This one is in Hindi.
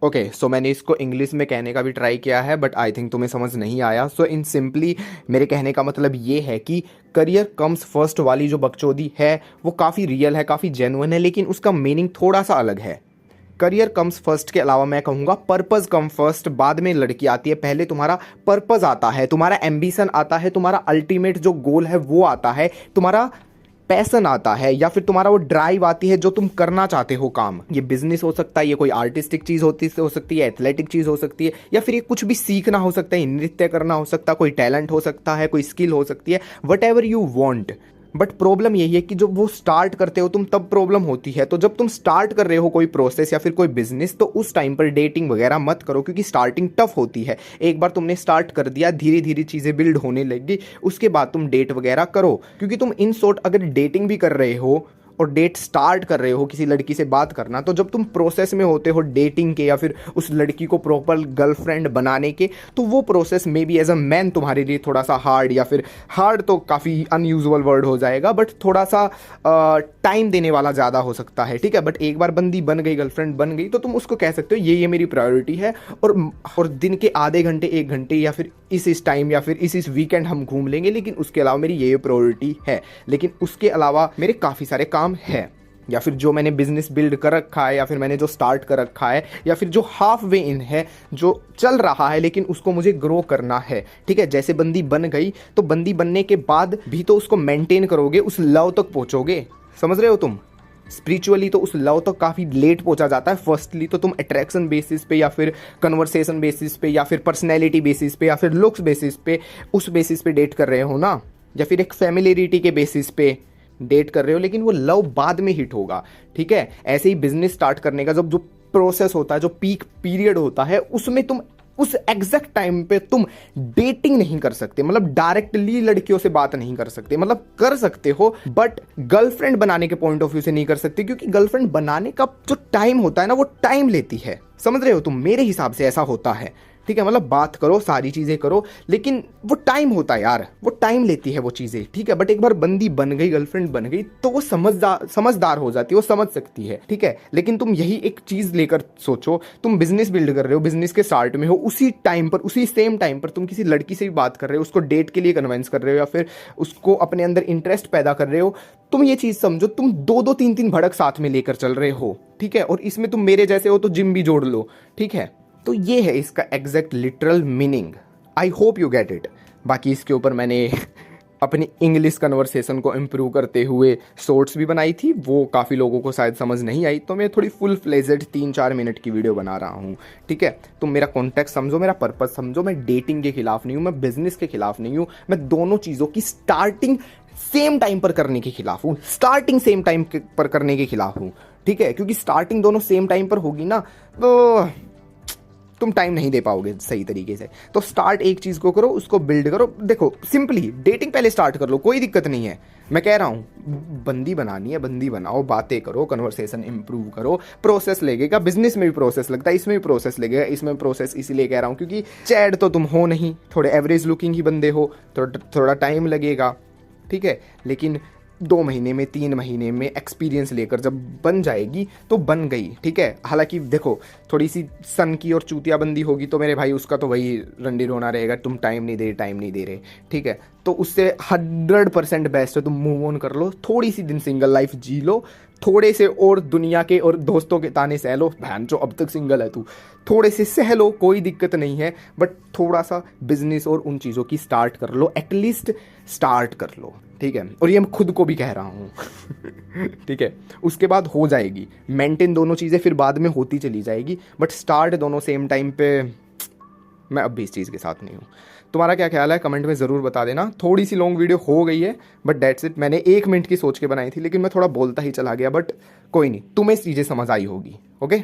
ओके सो मैंने इसको इंग्लिश में कहने का भी ट्राई किया है बट आई थिंक तुम्हें समझ नहीं आया। सो इन सिंपली मेरे कहने का मतलब ये है कि करियर कम्स फर्स्ट वाली जो बकचोदी है वो काफ़ी रियल है, काफ़ी जेन्युइन है, लेकिन उसका मीनिंग थोड़ा सा अलग है। करियर कम्स फर्स्ट के अलावा मैं कहूँगा पर्पज़ कम फर्स्ट, बाद में लड़की आती है, पहले तुम्हारा पर्पज़ आता है, तुम्हारा एम्बिशन आता है, तुम्हारा अल्टीमेट जो गोल है वो आता है, तुम्हारा पैसन आता है, या फिर तुम्हारा वो ड्राइव आती है जो तुम करना चाहते हो काम। ये बिजनेस हो सकता है, ये कोई आर्टिस्टिक चीज़ हो सकती है, एथलेटिक चीज़ हो सकती है, या फिर ये कुछ भी सीखना हो सकता है, नृत्य करना हो सकता है, कोई टैलेंट हो सकता है, कोई स्किल हो सकती है, what ever you want. But problem यही है कि जब वो स्टार्ट करते हो तुम तब प्रॉब्लम होती है। तो जब तुम स्टार्ट कर रहे हो कोई प्रोसेस या फिर कोई बिजनेस, तो उस टाइम पर डेटिंग वगैरह मत करो, क्योंकि स्टार्टिंग टफ होती है। एक बार तुमने स्टार्ट कर दिया, धीरे धीरे चीज़ें बिल्ड होने लगी, उसके बाद तुम डेट वगैरह करो। क्योंकि तुम इन शॉर्ट अगर डेटिंग भी कर रहे हो और डेट स्टार्ट कर रहे हो किसी लड़की से बात करना, तो जब तुम प्रोसेस में होते हो डेटिंग के या फिर उस लड़की को प्रॉपर गर्लफ्रेंड बनाने के, तो वो process may be as a man तुम्हारे लिए थोड़ा सा हार्ड, या फिर हार्ड तो काफ़ी अनयूजुअल वर्ड हो जाएगा, बट थोड़ा सा टाइम देने वाला ज़्यादा हो सकता है, ठीक है। बट एक बार बंदी बन गई, गर्लफ्रेंड बन गई, तो तुम उसको कह सकते हो ये मेरी प्रायोरिटी है, और दिन के आधे घंटे, एक घंटे, या फिर इस टाइम, या फिर इस वीकेंड हम घूम लेंगे, लेकिन उसके अलावा मेरी ये प्रायोरिटी है। लेकिन उसके अलावा मेरे काफ़ी सारे काम है, या फिर जो मैंने बिजनेस बिल्ड कर रखा है, या फिर मैंने जो स्टार्ट कर रखा है, या फिर जो हाफ वे इन है, जो चल रहा है लेकिन उसको मुझे ग्रो करना है, ठीक है। जैसे बंदी बन गई, तो बंदी बनने के बाद भी तो उसको मेंटेन करोगे, उस लव तक पहुंचोगे, समझ रहे हो तुम। स्पिरिचुअली तो उस लव तक काफ़ी लेट पहुंचा जाता है। फर्स्टली तो तुम अट्रैक्शन बेसिस पे, या फिर कन्वर्सेशन बेसिस पे, या फिर पर्सनैलिटी बेसिस पे, या फिर लुक्स बेसिस पे, उस बेसिस पे डेट कर रहे हो ना, या फिर एक फैमिलियरिटी के बेसिस पे डेट कर रहे हो, लेकिन वो लव बाद में हिट होगा, ठीक है। ऐसे ही बिजनेस स्टार्ट करने का जब जो प्रोसेस होता है, जो पीक पीरियड होता है, उसमें तुम उस एग्जैक्ट टाइम पे तुम डेटिंग नहीं कर सकते, मतलब डायरेक्टली लड़कियों से बात नहीं कर सकते, मतलब कर सकते हो बट गर्लफ्रेंड बनाने के पॉइंट ऑफ व्यू से नहीं कर सकते, क्योंकि गर्लफ्रेंड बनाने का जो टाइम होता है ना, वो टाइम लेती है, समझ रहे हो तुम। मेरे हिसाब से ऐसा होता है, ठीक है। मतलब बात करो, सारी चीज़ें करो, लेकिन वो टाइम होता है यार, वो टाइम लेती है वो चीज़ें, ठीक है। बट एक बार बंदी बन गई, गर्लफ्रेंड बन गई, तो वो समझदार हो जाती है, वो समझ सकती है, ठीक है। लेकिन तुम यही एक चीज़ लेकर सोचो, तुम बिजनेस बिल्ड कर रहे हो, बिजनेस के स्टार्ट में हो, उसी टाइम पर, उसी सेम टाइम पर तुम किसी लड़की से भी बात कर रहे हो, उसको डेट के लिए कन्विंस कर रहे हो, या फिर उसको अपने अंदर इंटरेस्ट पैदा कर रहे हो। तुम ये चीज़ समझो, तुम दो दो तीन तीन भड़क साथ में लेकर चल रहे हो, ठीक है। और इसमें तुम मेरे जैसे हो तो जिम भी जोड़ लो, ठीक है। तो ये है इसका exact literal meaning. I hope you get it. बाकी इसके ऊपर मैंने अपनी इंग्लिश कन्वर्सेशन को इम्प्रूव करते हुए शॉर्ट्स भी बनाई थी, वो काफ़ी लोगों को शायद समझ नहीं आई, तो मैं थोड़ी फुल फ्लेजेड 3-4 मिनट की वीडियो बना रहा हूँ, ठीक है। तुम मेरा कॉन्टेक्स्ट समझो, मेरा पर्पस समझो। मैं डेटिंग के खिलाफ नहीं हूँ, मैं बिजनेस के खिलाफ नहीं हूँ, मैं दोनों चीज़ों की स्टार्टिंग सेम टाइम पर करने के खिलाफ हूँ, स्टार्टिंग सेम टाइम पर करने के खिलाफ हूँ, ठीक है। क्योंकि स्टार्टिंग दोनों सेम टाइम पर होगी ना, तो तुम टाइम नहीं दे पाओगे सही तरीके से। तो स्टार्ट एक चीज़ को करो, उसको बिल्ड करो। देखो सिंपली डेटिंग पहले स्टार्ट कर लो, कोई दिक्कत नहीं है। मैं कह रहा हूँ बंदी बनानी है, बंदी बनाओ, बातें करो, कन्वर्सेशन इंप्रूव करो, प्रोसेस लगेगा। बिजनेस में भी प्रोसेस लगता है, इसमें भी प्रोसेस लगेगा। इसमें प्रोसेस इसीलिए कह रहा हूँ क्योंकि चैड तो तुम हो नहीं, थोड़े एवरेज लुकिंग ही बंदे हो, थोड़ा टाइम लगेगा, ठीक है। लेकिन 2 महीने में, 3 महीने में एक्सपीरियंस लेकर जब बन जाएगी तो बन गई, ठीक है। हालांकि देखो थोड़ी सी सन की और चूतिया बंदी होगी तो मेरे भाई उसका तो वही रंडी रोना रहेगा, तुम टाइम नहीं दे रहे, ठीक है। तो उससे 100% बेस्ट है तुम मूव ऑन कर लो, थोड़ी सी दिन सिंगल लाइफ जी लो, थोड़े से और दुनिया के और दोस्तों के ताने सह लो, बहन जो अब तक सिंगल है तू, थोड़े से सह लो, कोई दिक्कत नहीं है। बट थोड़ा सा बिजनेस और उन चीज़ों की स्टार्ट कर लो, एटलीस्ट स्टार्ट कर लो, ठीक है। और ये मैं खुद को भी कह रहा हूँ ठीक है। उसके बाद हो जाएगी मेंटेन, दोनों चीज़ें फिर बाद में होती चली जाएगी, बट स्टार्ट दोनों सेम टाइम पे मैं अब भी इस चीज़ के साथ नहीं हूँ। तुम्हारा क्या ख्याल है कमेंट में ज़रूर बता देना। थोड़ी सी लॉन्ग वीडियो हो गई है बट डेट्स इट। मैंने 1 मिनट की सोच के बनाई थी, लेकिन मैं थोड़ा बोलता ही चला गया, बट कोई नहीं, तुम्हें चीज़ें समझ आई होगी। ओके।